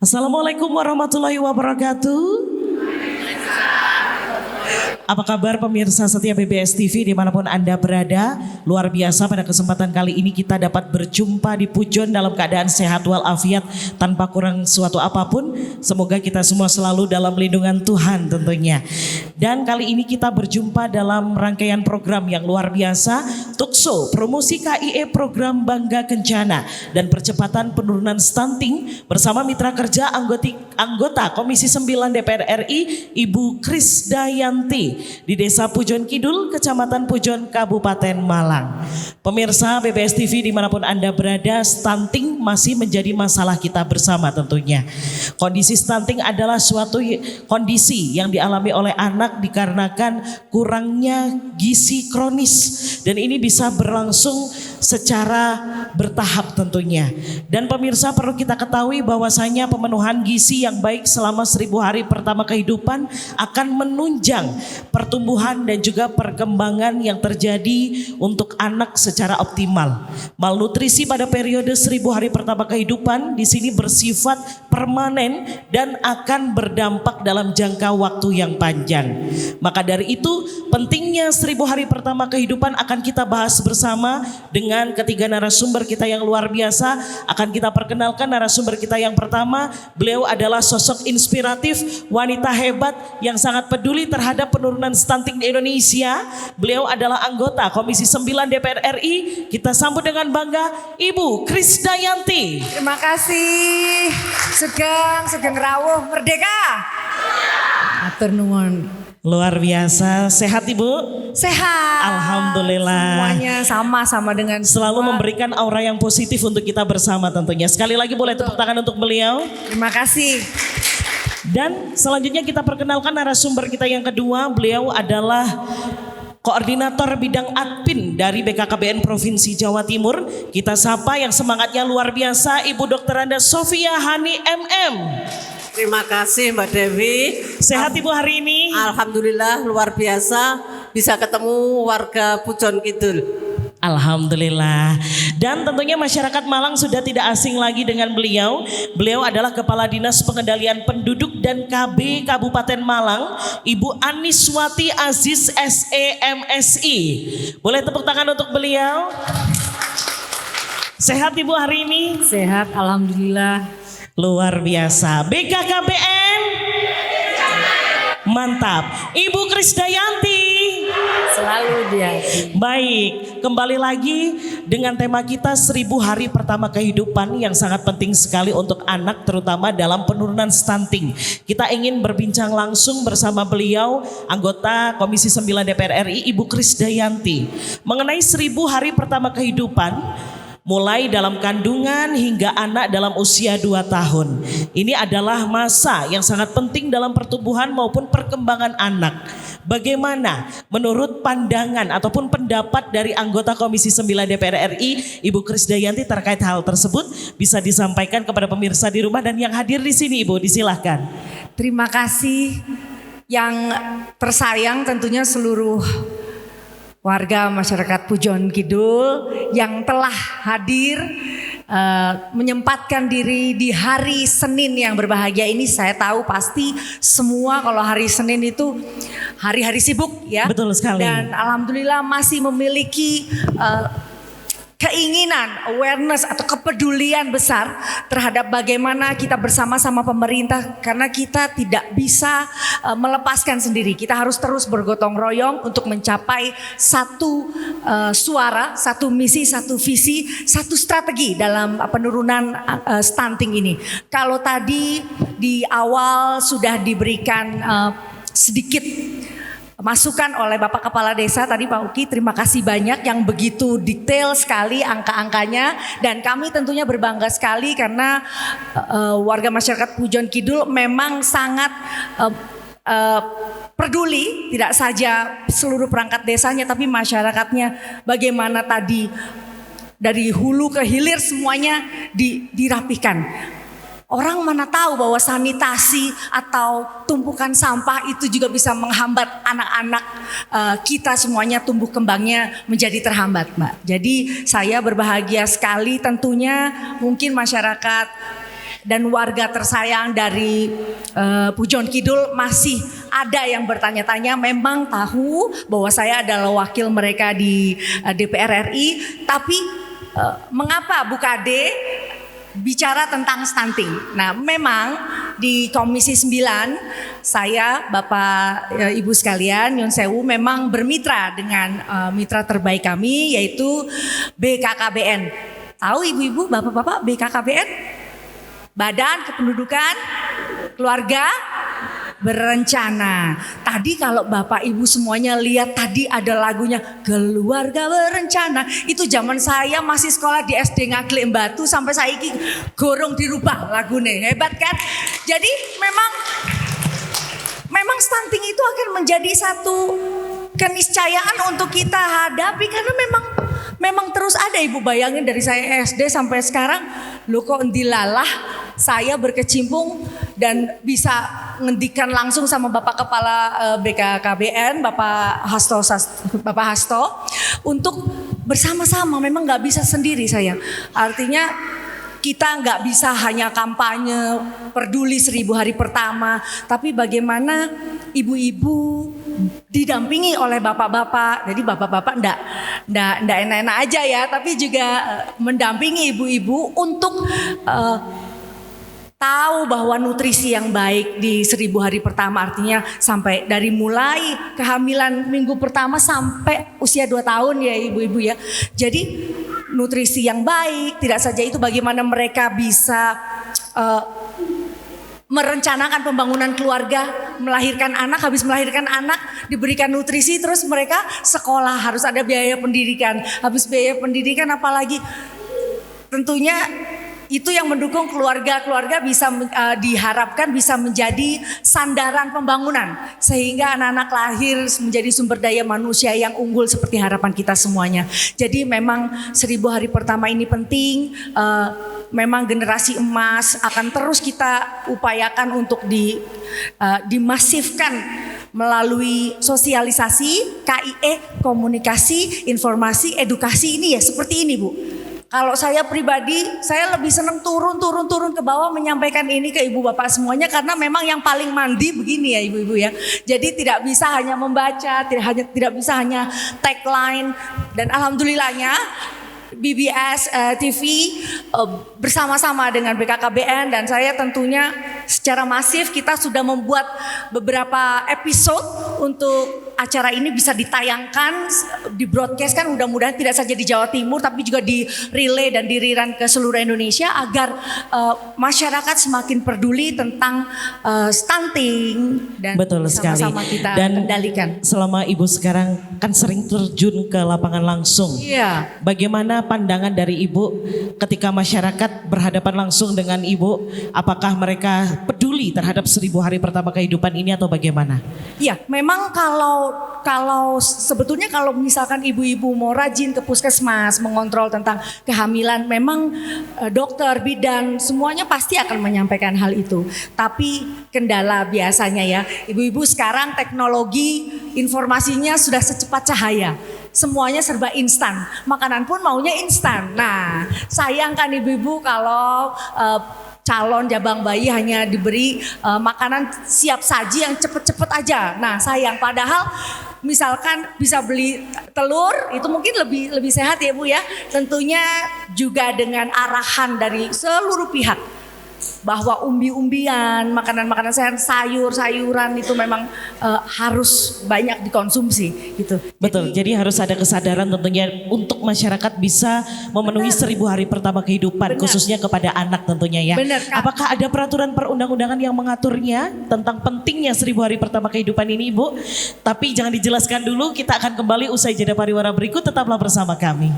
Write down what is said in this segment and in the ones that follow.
Assalamualaikum warahmatullahi wabarakatuh. Apa kabar pemirsa setia BBS TV dimanapun Anda berada? Luar biasa pada kesempatan kali ini kita dapat berjumpa di Pujon dalam keadaan sehat walafiat tanpa kurang suatu apapun. Semoga kita semua selalu dalam lindungan Tuhan tentunya. Dan kali ini kita berjumpa dalam rangkaian program yang luar biasa, Tukso promosi KIE program Bangga Kencana dan percepatan penurunan stunting bersama mitra kerja anggota Komisi 9 DPR RI Ibu Krisdayanti di Desa Pujon Kidul, Kecamatan Pujon, Kabupaten Malang. Pemirsa BBS TV dimanapun Anda berada, stunting masih menjadi masalah kita bersama tentunya. Kondisi stunting adalah suatu kondisi yang dialami oleh anak dikarenakan kurangnya gizi kronis dan ini bisa berlangsung secara bertahap tentunya. Dan pemirsa perlu kita ketahui bahwasanya pemenuhan gizi yang baik selama 1000 hari pertama kehidupan akan menunjang pertumbuhan dan juga perkembangan yang terjadi untuk anak secara optimal. Malnutrisi pada periode 1000 hari pertama kehidupan di sini bersifat permanen dan akan berdampak dalam jangka waktu yang panjang. Maka dari itu pentingnya 1000 hari pertama kehidupan akan kita bahas bersama dengan ketiga narasumber kita yang luar biasa. Akan kita perkenalkan narasumber kita yang pertama. Beliau adalah sosok inspiratif, wanita hebat yang sangat peduli terhadap penurunan stunting di Indonesia. Beliau adalah anggota Komisi 9 DPR RI. Kita sambut dengan bangga Ibu Krisdayanti. Terima kasih. Sugeng rawuh merdeka. Atur nuwun. Luar biasa, sehat Ibu? Sehat. Alhamdulillah. Semuanya sama dengan selalu semua. memberikan aura yang positif untuk kita bersama tentunya. Sekali lagi boleh tepuk tangan untuk beliau. Terima kasih. Dan selanjutnya kita perkenalkan narasumber kita yang kedua. Beliau adalah Koordinator Bidang Admin dari BKKBN Provinsi Jawa Timur. Kita sapa yang semangatnya luar biasa, Ibu Dr. Anda Sofia Hani MM. Terima kasih Mbak Dewi. Sehat Ibu hari ini? Alhamdulillah luar biasa bisa ketemu warga Pujon Kidul. Alhamdulillah. Dan tentunya masyarakat Malang sudah tidak asing lagi dengan beliau. Beliau adalah Kepala Dinas Pengendalian Penduduk dan KB Kabupaten Malang, Ibu Aniswati Aziz SEMSI. Boleh tepuk tangan untuk beliau. Sehat Ibu hari ini? Sehat, alhamdulillah. Luar biasa. BKKBN mantap. Ibu Krisdayanti Selalu dia. baik, kembali lagi dengan tema kita 1000 hari pertama kehidupan yang sangat penting sekali untuk anak terutama dalam penurunan stunting. Kita ingin berbincang langsung bersama beliau anggota Komisi 9 DPR RI Ibu Krisdayanti mengenai 1000 hari pertama kehidupan, mulai dalam kandungan hingga anak dalam usia 2 tahun. Ini adalah masa yang sangat penting dalam pertumbuhan maupun perkembangan anak. Bagaimana menurut pandangan ataupun pendapat dari anggota Komisi 9 DPR RI Ibu Krisdayanti terkait hal tersebut bisa disampaikan kepada pemirsa di rumah dan yang hadir di sini Ibu, disilahkan. Terima kasih yang tersayang tentunya seluruh warga masyarakat Pujon Kidul yang telah hadir menyempatkan diri di hari Senin yang berbahagia ini. Saya tahu pasti semua kalau hari Senin itu hari-hari sibuk ya. Betul sekali. Dan alhamdulillah masih memiliki keinginan, awareness atau kepedulian besar terhadap bagaimana kita bersama-sama pemerintah, karena kita tidak bisa melepaskan sendiri. Kita harus terus bergotong royong untuk mencapai satu suara, satu misi, satu visi, satu strategi dalam penurunan stunting ini. Kalau tadi di awal sudah diberikan sedikit masukan oleh Bapak Kepala Desa tadi Pak Uki, terima kasih banyak yang begitu detail sekali angka-angkanya, dan kami tentunya berbangga sekali karena warga masyarakat Pujon Kidul memang sangat peduli, tidak saja seluruh perangkat desanya tapi masyarakatnya, bagaimana tadi dari hulu ke hilir semuanya dirapikan. Orang mana tahu bahwa sanitasi atau tumpukan sampah itu juga bisa menghambat anak-anak kita semuanya tumbuh kembangnya menjadi terhambat, Mbak. Jadi saya berbahagia sekali tentunya, mungkin masyarakat dan warga tersayang dari Pujon Kidul masih ada yang bertanya-tanya, memang tahu bahwa saya adalah wakil mereka di DPR RI, tapi mengapa Bu Kade bicara tentang stunting? Nah, memang di Komisi 9 saya, Bapak Ibu sekalian, Nyun Sewu, memang bermitra dengan mitra terbaik kami yaitu BKKBN. Tahu Ibu-ibu, Bapak-bapak, BKKBN? Badan Kependudukan Keluarga Berencana. Tadi kalau Bapak Ibu semuanya lihat, tadi ada lagunya Keluarga Berencana. Itu zaman saya masih sekolah di SD Ngaglik Batu sampai saiki gorong dirubah lagunya. Hebat kan? Jadi memang stunting itu akan menjadi satu keniscayaan untuk kita hadapi, karena memang terus ada. Ibu bayangin dari saya SD sampai sekarang, lo kok ndilalah saya berkecimpung dan bisa ngendikan langsung sama Bapak Kepala BKKBN, Bapak Hasto, untuk bersama-sama. Memang nggak bisa sendiri saya. Artinya kita nggak bisa hanya kampanye peduli 1000 hari pertama, tapi bagaimana ibu-ibu didampingi oleh bapak-bapak. Jadi bapak-bapak ndak enak-enak aja ya, tapi juga mendampingi ibu-ibu untuk tahu bahwa nutrisi yang baik di 1000 hari pertama, artinya sampai dari mulai kehamilan minggu pertama sampai usia 2 tahun ya ibu-ibu ya. Jadi nutrisi yang baik, tidak saja itu, bagaimana mereka bisa merencanakan pembangunan keluarga, melahirkan anak, habis melahirkan anak diberikan nutrisi, terus mereka sekolah, harus ada biaya pendidikan, habis biaya pendidikan apalagi tentunya itu yang mendukung keluarga-keluarga bisa diharapkan bisa menjadi sandaran pembangunan, sehingga anak-anak lahir menjadi sumber daya manusia yang unggul seperti harapan kita semuanya. Jadi memang 1000 hari pertama ini penting. Memang generasi emas akan terus kita upayakan untuk dimasifkan melalui sosialisasi, KIE, komunikasi, informasi, edukasi ini ya seperti ini Bu. Kalau saya pribadi, saya lebih senang turun ke bawah menyampaikan ini ke ibu bapak semuanya, karena memang yang paling mandi begini ya ibu-ibu ya. Jadi tidak bisa hanya membaca, tidak bisa hanya tagline, dan alhamdulillahnya BBS TV bersama-sama dengan BKKBN dan saya tentunya secara masif kita sudah membuat beberapa episode untuk acara ini bisa ditayangkan, di-broadcast kan, mudah-mudahan tidak saja di Jawa Timur tapi juga di relay dan di rerun ke seluruh Indonesia agar masyarakat semakin peduli tentang stunting dan betul sekali. sama-sama kita dan kendalikan. Selama Ibu sekarang kan sering terjun ke lapangan langsung. Iya. Bagaimana pandangan dari Ibu ketika masyarakat berhadapan langsung dengan Ibu? Apakah mereka peduli terhadap 1000 hari pertama kehidupan ini atau bagaimana? Iya, memang kalau sebetulnya kalau misalkan ibu-ibu mau rajin ke puskesmas mengontrol tentang kehamilan, memang dokter, bidan semuanya pasti akan menyampaikan hal itu. Tapi kendala biasanya ya, ibu-ibu sekarang teknologi informasinya sudah secepat cahaya. Semuanya serba instan, makanan pun maunya instan. Nah, sayang kan ibu-ibu kalau calon jabang bayi hanya diberi makanan siap saji yang cepet-cepet aja. Nah sayang, padahal misalkan bisa beli telur itu mungkin lebih sehat ya Bu ya. Tentunya juga dengan arahan dari seluruh pihak bahwa umbi-umbian, makanan-makanan sehat, sayur-sayuran itu memang harus banyak dikonsumsi gitu. Betul, jadi harus ada kesadaran tentunya untuk masyarakat bisa memenuhi 1000 hari pertama kehidupan. Benar. Khususnya kepada anak tentunya ya. Benar, Kak. Apakah ada peraturan perundang-undangan yang mengaturnya tentang pentingnya 1000 hari pertama kehidupan ini Ibu? Tapi jangan dijelaskan dulu, kita akan kembali usai jeda pariwara berikut, tetaplah bersama kami.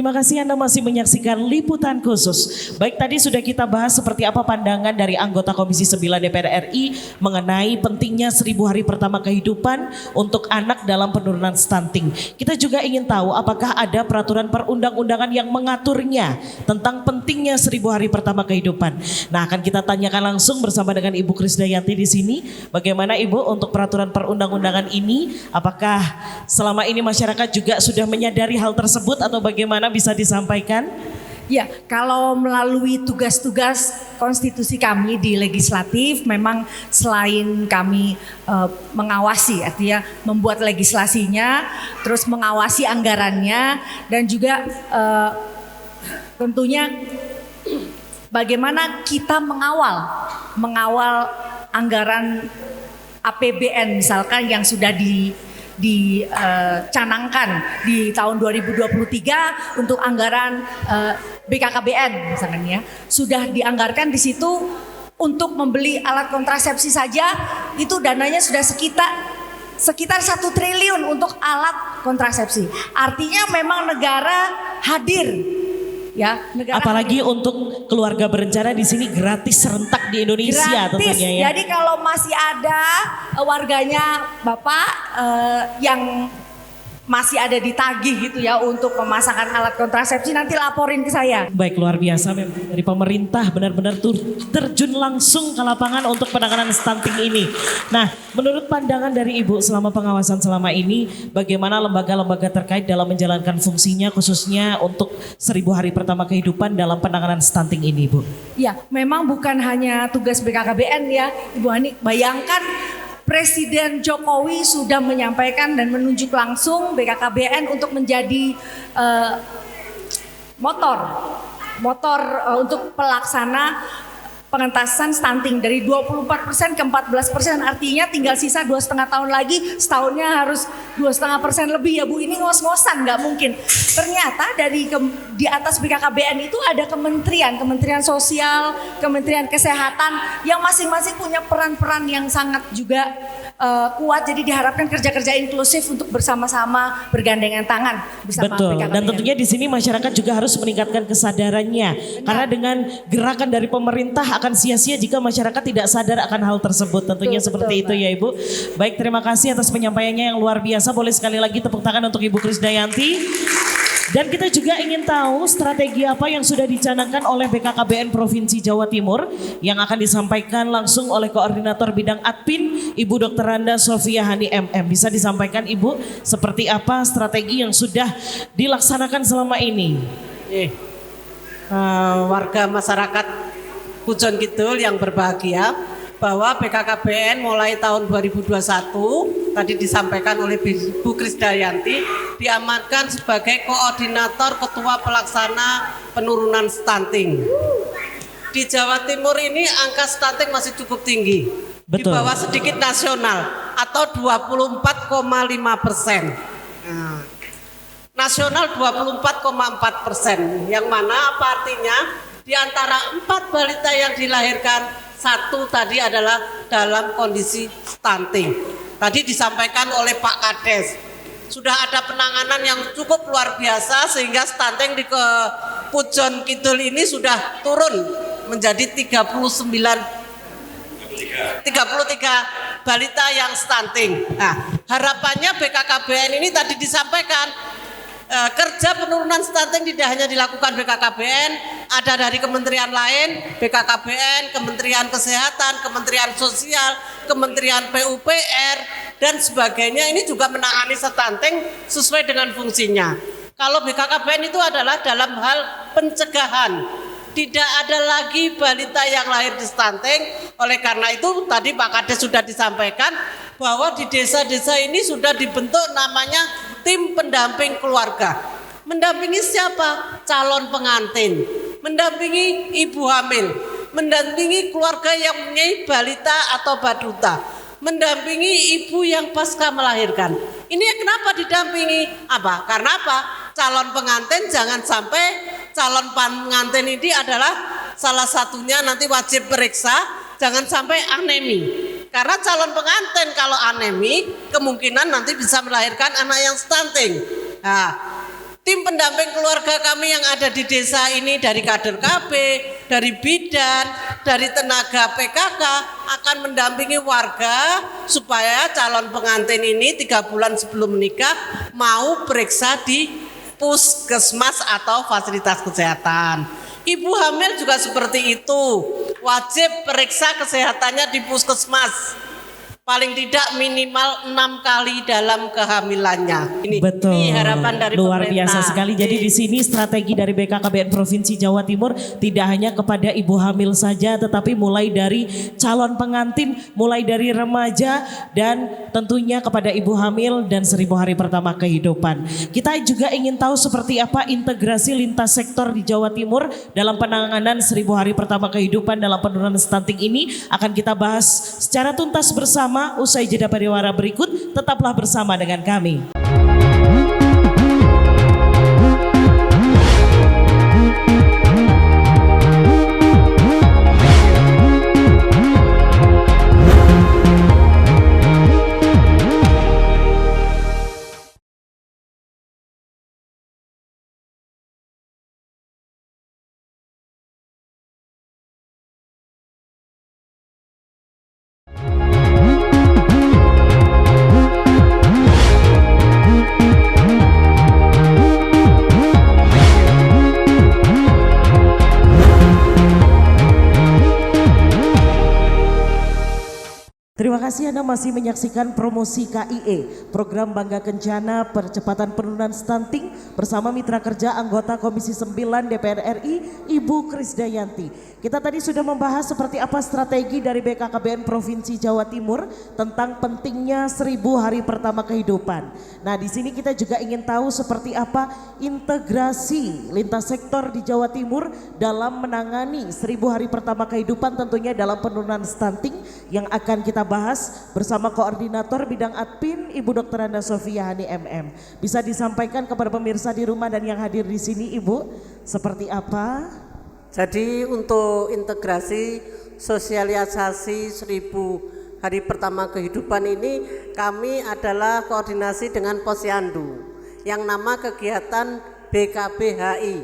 Terima kasih Anda masih menyaksikan liputan khusus. Baik, tadi sudah kita bahas seperti apa pandangan dari anggota Komisi 9 DPR RI mengenai pentingnya 1000 hari pertama kehidupan untuk anak dalam penurunan stunting. Kita juga ingin tahu apakah ada peraturan perundang-undangan yang mengaturnya tentang pentingnya 1000 hari pertama kehidupan. Nah, akan kita tanyakan langsung bersama dengan Ibu Krisdayanti di sini. Bagaimana Ibu untuk peraturan perundang-undangan ini? Apakah selama ini masyarakat juga sudah menyadari hal tersebut atau bagaimana, bisa disampaikan? Ya, kalau melalui tugas-tugas konstitusi kami di legislatif, memang selain kami mengawasi, artinya membuat legislasinya, terus mengawasi anggarannya, dan juga tentunya bagaimana kita mengawal anggaran APBN misalkan yang sudah dicanangkan di tahun 2023 untuk anggaran BKKBN misalkan ya, sudah dianggarkan di situ untuk membeli alat kontrasepsi saja itu dananya sudah sekitar 1 triliun untuk alat kontrasepsi. Artinya memang negara hadir. Ya, apalagi untuk keluarga berencana di sini gratis serentak di Indonesia gratis. Tentunya ya. Jadi kalau masih ada warganya Bapak yang masih ada ditagih gitu ya untuk pemasangan alat kontrasepsi, nanti laporin ke saya. Baik, luar biasa memang dari pemerintah benar-benar terjun langsung ke lapangan untuk penanganan stunting ini. Nah, menurut pandangan dari Ibu selama pengawasan selama ini, bagaimana lembaga-lembaga terkait dalam menjalankan fungsinya khususnya untuk 1000 hari pertama kehidupan dalam penanganan stunting ini, Bu? Ya, memang bukan hanya tugas BKKBN ya, Ibu Hani. Bayangkan Presiden Jokowi sudah menyampaikan dan menunjuk langsung BKKBN untuk menjadi motor untuk pelaksana pengentasan stunting dari 24% ke 14%, artinya tinggal sisa 2,5 tahun lagi, setahunnya harus 2,5% lebih ya Bu. Ini ngos-ngosan, nggak mungkin. Ternyata di atas BKKBN itu ada Kementerian Sosial, Kementerian Kesehatan yang masing-masing punya peran-peran yang sangat juga kuat. Jadi diharapkan kerja-kerja inklusif untuk bersama-sama bergandengan tangan bersama Betul. BKKBN. Dan tentunya di sini masyarakat juga harus meningkatkan kesadarannya. Benar. Karena dengan gerakan dari pemerintah akan sia-sia jika masyarakat tidak sadar akan hal tersebut. Tentunya seperti itu ya Ibu. Baik, terima kasih atas penyampaiannya yang luar biasa. Boleh sekali lagi tepuk tangan untuk Ibu Krisdayanti. Dan kita juga ingin tahu strategi apa yang sudah dicanangkan oleh BKKBN Provinsi Jawa Timur yang akan disampaikan langsung oleh Koordinator Bidang Admin Ibu Dr. Randa Sofia Hani MM. Bisa disampaikan Ibu seperti apa strategi yang sudah dilaksanakan selama ini? Warga masyarakat Pujon Kidul yang berbahagia bahwa BKKBN mulai tahun 2021 tadi disampaikan oleh Bu Krisdayanti diamankan sebagai koordinator ketua pelaksana penurunan stunting. Di Jawa Timur ini angka stunting masih cukup tinggi. Betul. Di bawah sedikit nasional atau 24,5%. Nasional 24,4%. Yang mana apa artinya? Di antara 4 balita yang dilahirkan, 1 tadi adalah dalam kondisi stunting. Tadi disampaikan oleh Pak Kades, sudah ada penanganan yang cukup luar biasa sehingga stunting di Pujon Kidul ini sudah turun menjadi 33 balita yang stunting. Nah, harapannya BKKBN ini tadi disampaikan kerja penurunan stunting tidak hanya dilakukan BKKBN, ada dari kementerian lain, BKKBN, Kementerian Kesehatan, Kementerian Sosial, Kementerian PUPR, dan sebagainya. Ini juga menangani stunting sesuai dengan fungsinya. Kalau BKKBN itu adalah dalam hal pencegahan. Tidak ada lagi balita yang lahir di stunting. Oleh karena itu tadi Pak Kades sudah disampaikan bahwa di desa-desa ini sudah dibentuk namanya tim pendamping keluarga. Mendampingi siapa? Calon pengantin, mendampingi ibu hamil, mendampingi keluarga yang mempunyai balita atau baduta, mendampingi ibu yang pasca melahirkan. Ini kenapa didampingi? Apa? Karena apa? Calon pengantin jangan sampai calon pengantin ini adalah salah satunya nanti wajib periksa, jangan sampai anemi. Karena calon pengantin kalau anemi kemungkinan nanti bisa melahirkan anak yang stunting. Nah, Tim pendamping keluarga kami yang ada di desa ini dari kader KB, dari bidan, dari tenaga PKK akan mendampingi warga supaya calon pengantin ini 3 bulan sebelum menikah mau periksa di puskesmas atau fasilitas kesehatan. Ibu hamil juga seperti itu, wajib periksa kesehatannya di puskesmas. Paling tidak minimal 6 kali dalam kehamilannya. Betul. Ini harapan dari luar pemerintah. biasa sekali. Jadi di sini strategi dari BKKBN Provinsi Jawa Timur tidak hanya kepada ibu hamil saja, tetapi mulai dari calon pengantin, mulai dari remaja, dan tentunya kepada ibu hamil dan 1000 hari pertama kehidupan. Kita juga ingin tahu seperti apa integrasi lintas sektor di Jawa Timur dalam penanganan 1000 hari pertama kehidupan dalam penurunan stunting ini. Akan kita bahas secara tuntas bersama usai jeda pariwara berikut. Tetaplah bersama dengan kami. Terima kasih Anda masih menyaksikan promosi KIE, Program Bangga Kencana Percepatan Penurunan Stunting bersama mitra kerja anggota Komisi 9 DPR RI, Ibu Krisdayanti. Kita tadi sudah membahas seperti apa strategi dari BKKBN Provinsi Jawa Timur tentang pentingnya 1000 hari pertama kehidupan. Nah, di sini kita juga ingin tahu seperti apa integrasi lintas sektor di Jawa Timur dalam menangani 1000 hari pertama kehidupan, tentunya dalam penurunan stunting yang akan kita bahas bersama Koordinator Bidang Admin Ibu Dr. Anda Sofia Hani MM. Bisa disampaikan kepada pemirsa di rumah dan yang hadir di sini, Ibu, seperti apa? Jadi untuk integrasi sosialisasi 1000 hari pertama kehidupan ini kami adalah koordinasi dengan Posyandu yang nama kegiatan BKBHI.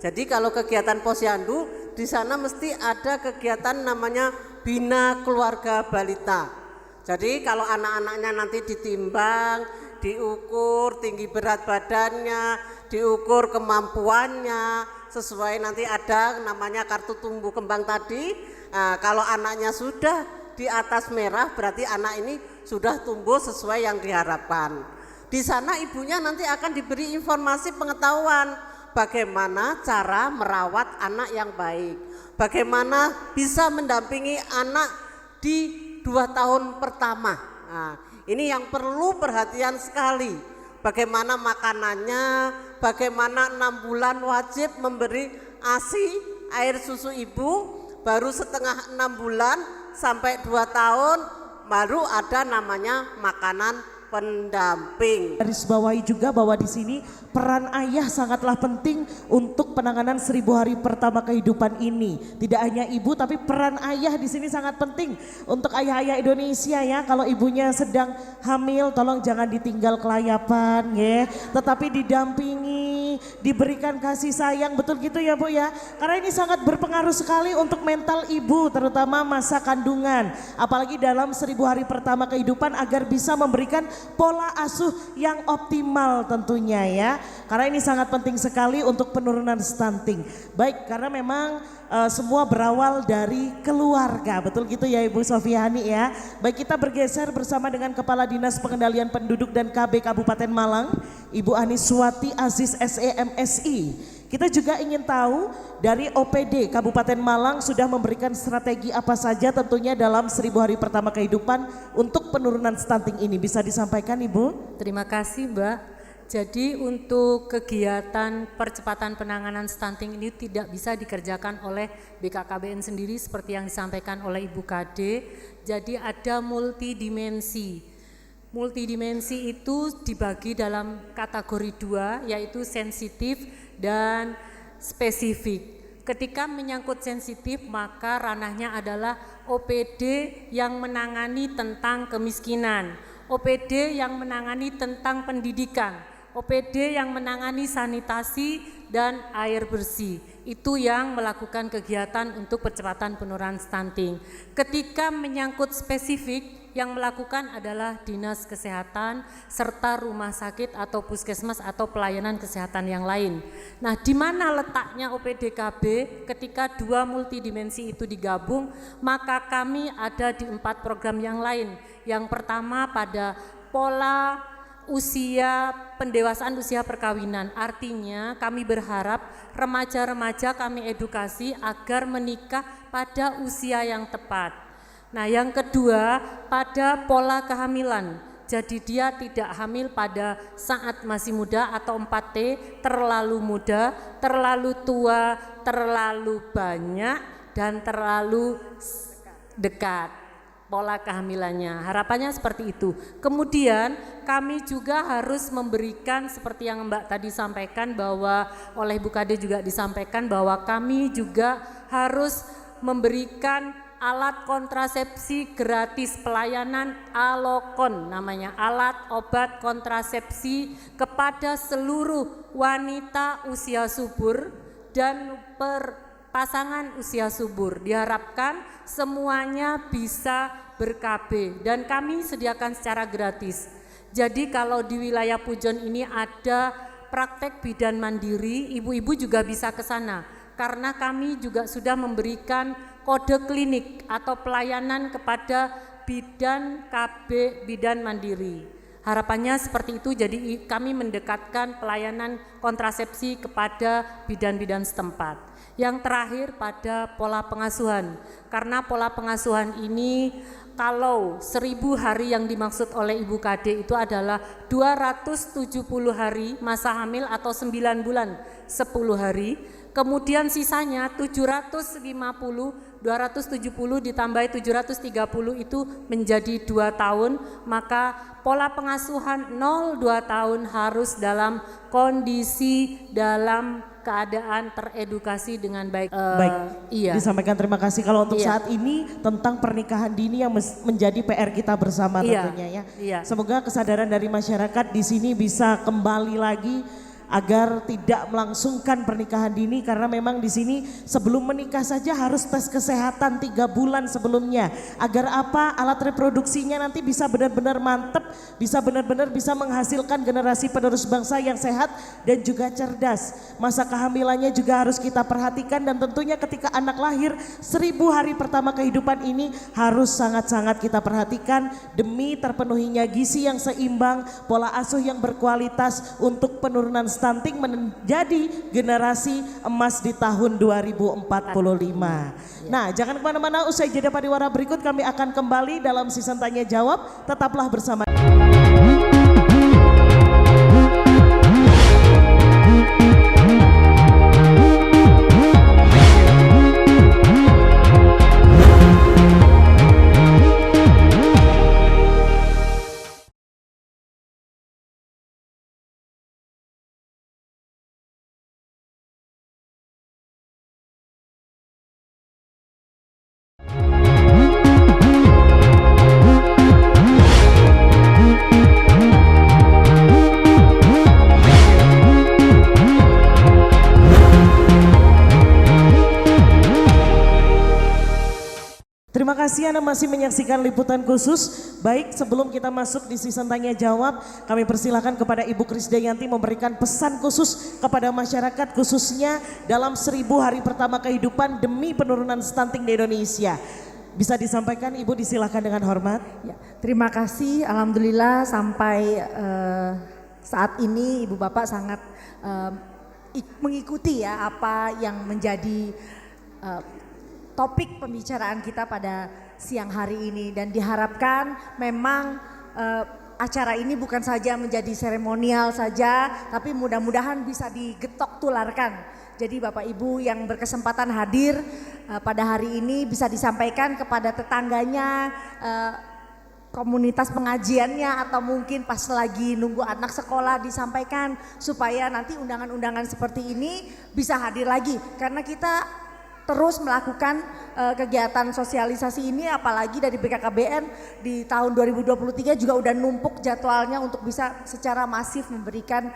Jadi kalau kegiatan Posyandu di sana mesti ada kegiatan namanya Bina Keluarga Balita. Jadi kalau anak-anaknya nanti ditimbang, diukur tinggi berat badannya, diukur kemampuannya, sesuai nanti ada namanya kartu tumbuh kembang tadi. Nah, kalau anaknya sudah di atas merah berarti anak ini sudah tumbuh sesuai yang diharapkan. Di sana ibunya nanti akan diberi informasi pengetahuan bagaimana cara merawat anak yang baik, bagaimana bisa mendampingi anak di 2 tahun pertama. Nah, ini yang perlu perhatian sekali. Bagaimana makanannya, bagaimana 6 bulan wajib memberi ASI, air susu ibu, baru setengah 6 bulan sampai 2 tahun baru ada namanya makanan pendamping. Garis bawahi juga bahwa di sini peran ayah sangatlah penting untuk penanganan 1000 hari pertama kehidupan ini. Tidak hanya ibu, tapi peran ayah di sini sangat penting untuk ayah-ayah Indonesia ya. Kalau ibunya sedang hamil, tolong jangan ditinggal kelayapan ya, tetapi didampingi, diberikan kasih sayang, betul gitu ya Bu ya. Karena ini sangat berpengaruh sekali untuk mental ibu, terutama masa kandungan, apalagi dalam 1000 hari pertama kehidupan, agar bisa memberikan pola asuh yang optimal tentunya ya. Karena ini sangat penting sekali untuk penurunan stunting. Baik, karena memang semua berawal dari keluarga, betul gitu ya Ibu Sofiani ya. Baik, kita bergeser bersama dengan Kepala Dinas Pengendalian Penduduk dan KB Kabupaten Malang, Ibu Aniswati Aziz SEMSI. Kita juga ingin tahu dari OPD Kabupaten Malang sudah memberikan strategi apa saja tentunya dalam 1000 hari pertama kehidupan untuk penurunan stunting ini. Bisa disampaikan Ibu? Terima kasih Mbak. Jadi untuk kegiatan percepatan penanganan stunting ini tidak bisa dikerjakan oleh BKKBN sendiri seperti yang disampaikan oleh Ibu Kade. Jadi ada multidimensi. Multidimensi itu dibagi dalam kategori 2, yaitu sensitif dan spesifik. Ketika menyangkut sensitif, maka ranahnya adalah OPD yang menangani tentang kemiskinan, OPD yang menangani tentang pendidikan, OPD yang menangani sanitasi dan air bersih. Itu yang melakukan kegiatan untuk percepatan penurunan stunting. Ketika menyangkut spesifik, yang melakukan adalah dinas kesehatan serta rumah sakit atau puskesmas atau pelayanan kesehatan yang lain. Nah, di mana letaknya OPDKB ketika dua multidimensi itu digabung? Maka kami ada di 4 program yang lain. Yang pertama pada pola usia pendewasaan usia perkawinan, artinya kami berharap remaja-remaja kami edukasi agar menikah pada usia yang tepat. Nah, yang kedua pada pola kehamilan, jadi dia tidak hamil pada saat masih muda atau 4T, terlalu muda, terlalu tua, terlalu banyak, dan terlalu dekat pola kehamilannya. Harapannya seperti itu. Kemudian kami juga harus memberikan seperti yang Mbak tadi sampaikan, bahwa oleh Bu Kade juga disampaikan bahwa kami juga harus memberikan alat kontrasepsi gratis, pelayanan Alokon namanya, alat obat kontrasepsi kepada seluruh wanita usia subur dan pasangan usia subur. Diharapkan semuanya bisa ber-KB dan kami sediakan secara gratis. Jadi kalau di wilayah Pujon ini ada praktek bidan mandiri, ibu-ibu juga bisa ke sana karena kami juga sudah memberikan kode klinik atau pelayanan kepada bidan KB, bidan mandiri. Harapannya seperti itu, jadi kami mendekatkan pelayanan kontrasepsi kepada bidan-bidan setempat. Yang terakhir pada pola pengasuhan, karena pola pengasuhan ini kalau 1000 hari yang dimaksud oleh Ibu Kade itu adalah 270 hari masa hamil atau 9 bulan 10 hari. Kemudian sisanya 270 ditambah 730 itu menjadi 2 tahun, maka pola pengasuhan 0-2 tahun harus dalam kondisi dalam keadaan teredukasi dengan baik. Baik, iya. Disampaikan terima kasih. Kalau untuk Iya. saat ini tentang pernikahan dini yang menjadi PR kita bersama Iya. tentunya ya. Iya. Semoga kesadaran dari masyarakat di sini bisa kembali lagi agar tidak melangsungkan pernikahan dini, karena memang di sini sebelum menikah saja harus tes kesehatan 3 bulan sebelumnya, agar apa, alat reproduksinya nanti bisa benar-benar mantep, bisa benar-benar bisa menghasilkan generasi penerus bangsa yang sehat dan juga cerdas. Masa kehamilannya juga harus kita perhatikan, dan tentunya ketika anak lahir 1000 hari pertama kehidupan ini harus sangat-sangat kita perhatikan demi terpenuhinya gizi yang seimbang, pola asuh yang berkualitas untuk penurunan stunting menjadi generasi emas di tahun 2045. Nah, jangan kemana-mana, usai jeda pariwara berikut kami akan kembali dalam season tanya jawab. Tetaplah bersama. Terima kasih Anda masih menyaksikan liputan khusus. Baik, sebelum kita masuk di season tanya jawab, kami persilakan kepada Ibu Krisdayanti memberikan pesan khusus kepada masyarakat, khususnya dalam 1000 hari pertama kehidupan demi penurunan stunting di Indonesia. Bisa disampaikan Ibu, disilakan dengan hormat. Ya, terima kasih, alhamdulillah sampai saat ini Ibu Bapak sangat mengikuti ya apa yang menjadi topik pembicaraan kita pada siang hari ini, dan diharapkan memang acara ini bukan saja menjadi seremonial saja, tapi mudah-mudahan bisa digetok tularkan. Jadi Bapak Ibu yang berkesempatan hadir pada hari ini bisa disampaikan kepada tetangganya, komunitas pengajiannya, atau mungkin pas lagi nunggu anak sekolah disampaikan supaya nanti undangan-undangan seperti ini bisa hadir lagi, karena kita terus melakukan kegiatan sosialisasi ini, apalagi dari BKKBN di tahun 2023 juga udah numpuk jadwalnya untuk bisa secara masif memberikan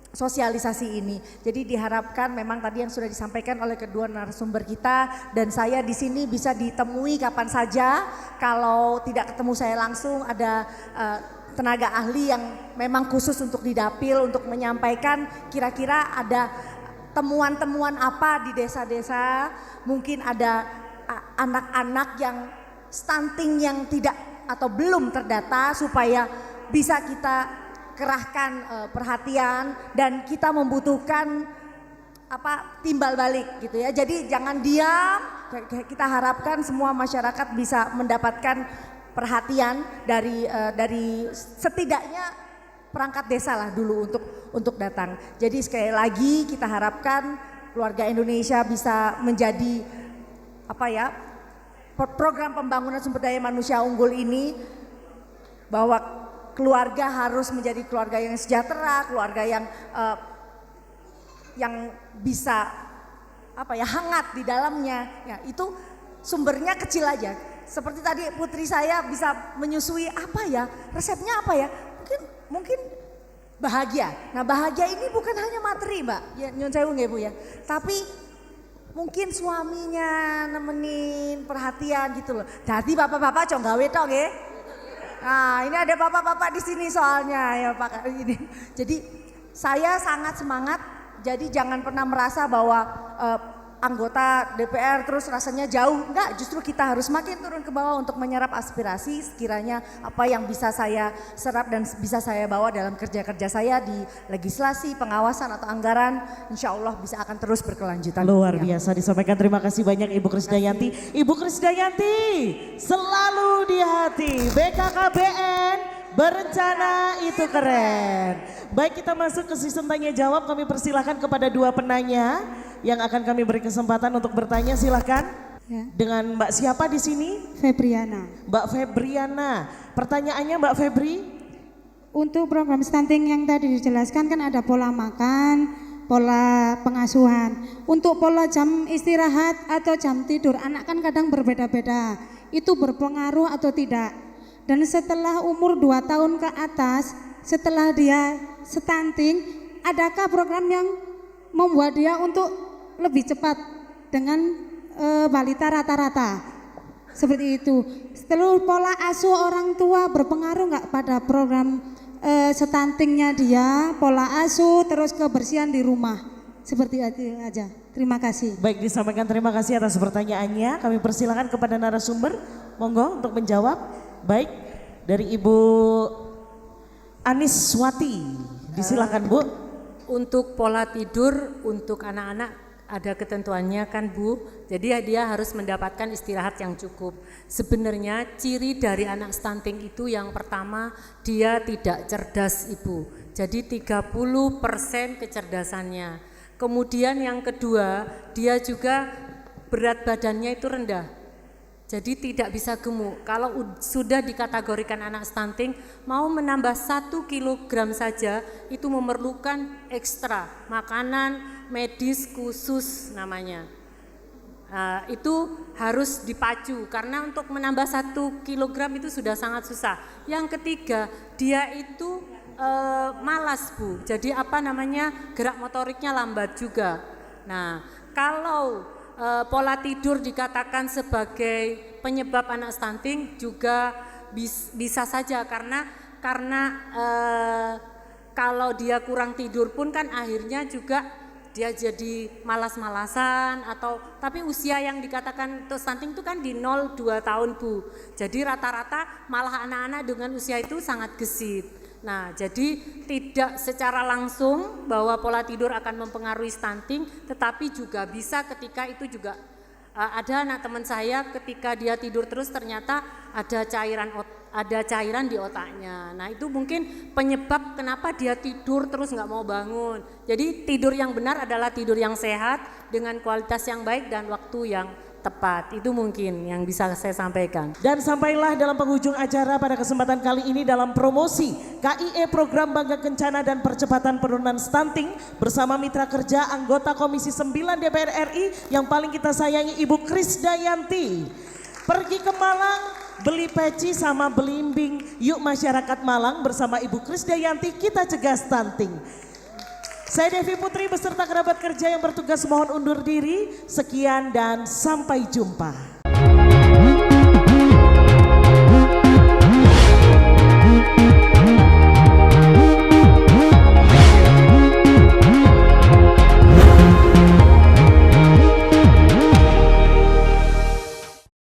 sosialisasi ini. Jadi diharapkan memang tadi yang sudah disampaikan oleh kedua narasumber kita dan saya di sini bisa ditemui kapan saja. Kalau tidak ketemu saya langsung, ada tenaga ahli yang memang khusus untuk di dapil untuk menyampaikan kira-kira ada temuan-temuan apa di desa-desa. Mungkin ada anak-anak yang stunting yang tidak atau belum terdata supaya bisa kita kerahkan perhatian dan kita membutuhkan timbal balik gitu ya. Jadi jangan diam, kita harapkan semua masyarakat bisa mendapatkan perhatian dari setidaknya perangkat desa lah dulu untuk datang. Jadi sekali lagi kita harapkan keluarga Indonesia bisa menjadi program pembangunan sumber daya manusia unggul ini, bahwa keluarga harus menjadi keluarga yang sejahtera, keluarga yang bisa hangat di dalamnya. Ya, itu sumbernya kecil aja. Seperti tadi putri saya bisa menyusui resepnya apa ya? Mungkin bahagia. Nah, bahagia ini bukan hanya materi, Mbak. Ya, nyun sewu nggih, Bu ya. Tapi mungkin suaminya nemenin, perhatian gitu loh. Dadi bapak-bapak cong gawe tok nggih. Nah, ini ada bapak-bapak di sini soalnya ya Pak ini. Jadi saya sangat semangat. Jadi jangan pernah merasa bahwa anggota DPR terus rasanya jauh. Enggak, justru kita harus makin turun ke bawah untuk menyerap aspirasi sekiranya apa yang bisa saya serap dan bisa saya bawa dalam kerja-kerja saya di legislasi, pengawasan atau anggaran, insya Allah bisa akan terus berkelanjutan. Luar biasa disampaikan, terima kasih banyak Ibu Krisdayanti. Ibu Krisdayanti selalu di hati, BKKBN berencana itu keren. Baik, kita masuk ke sistem tanya jawab, kami persilahkan kepada dua penanya yang akan kami beri kesempatan untuk bertanya, silakan. Ya. Dengan Mbak siapa di sini? Febriana. Mbak Febriana. Pertanyaannya Mbak Febri? Untuk program stunting yang tadi dijelaskan kan ada pola makan, pola pengasuhan. Untuk pola jam istirahat atau jam tidur anak kan kadang berbeda-beda. Itu berpengaruh atau tidak? Dan setelah umur 2 tahun ke atas, setelah dia stunting, adakah program yang membuat dia untuk lebih cepat dengan balita rata-rata seperti itu? Setelah pola asuh orang tua berpengaruh nggak pada program stuntingnya dia, pola asuh terus kebersihan di rumah, seperti itu aja. Terima kasih. Baik, disampaikan terima kasih atas pertanyaannya. Kami persilakan kepada narasumber, monggo untuk menjawab. Baik, dari Ibu Aniswati, disilakan Bu. Untuk pola tidur untuk anak-anak ada ketentuannya kan Bu, jadi dia harus mendapatkan istirahat yang cukup. Sebenarnya ciri dari anak stunting itu yang pertama dia tidak cerdas Ibu, jadi 30% kecerdasannya. Kemudian yang kedua dia juga berat badannya itu rendah, jadi tidak bisa gemuk. Kalau sudah dikategorikan anak stunting, mau menambah 1 kilogram saja itu memerlukan ekstra makanan medis khusus namanya. Itu harus dipacu karena untuk menambah 1 kilogram itu sudah sangat susah. Yang ketiga, dia itu malas Bu, jadi gerak motoriknya lambat juga. Nah, kalau pola tidur dikatakan sebagai penyebab anak stunting juga bisa saja karena kalau dia kurang tidur pun kan akhirnya juga dia jadi malas-malasan tapi usia yang dikatakan untuk stunting itu kan di 0-2 tahun Bu. Jadi rata-rata malah anak-anak dengan usia itu sangat gesit. Nah, jadi tidak secara langsung bahwa pola tidur akan mempengaruhi stunting, tetapi juga bisa ketika itu juga ada anak teman saya ketika dia tidur terus ternyata ada cairan di otaknya. Nah, itu mungkin penyebab kenapa dia tidur terus nggak mau bangun. Jadi tidur yang benar adalah tidur yang sehat dengan kualitas yang baik dan waktu yang tepat. Itu mungkin yang bisa saya sampaikan. Dan sampailah dalam penghujung acara pada kesempatan kali ini dalam promosi KIE Program Bangga Kencana dan Percepatan Penurunan Stunting bersama mitra kerja anggota Komisi 9 DPR RI yang paling kita sayangi Ibu Krisdayanti. Pergi ke Malang, beli peci sama belimbing. Yuk masyarakat Malang bersama Ibu Krisdayanti kita cegah stunting. Saya Devi Putri beserta kerabat kerja yang bertugas mohon undur diri. Sekian dan sampai jumpa.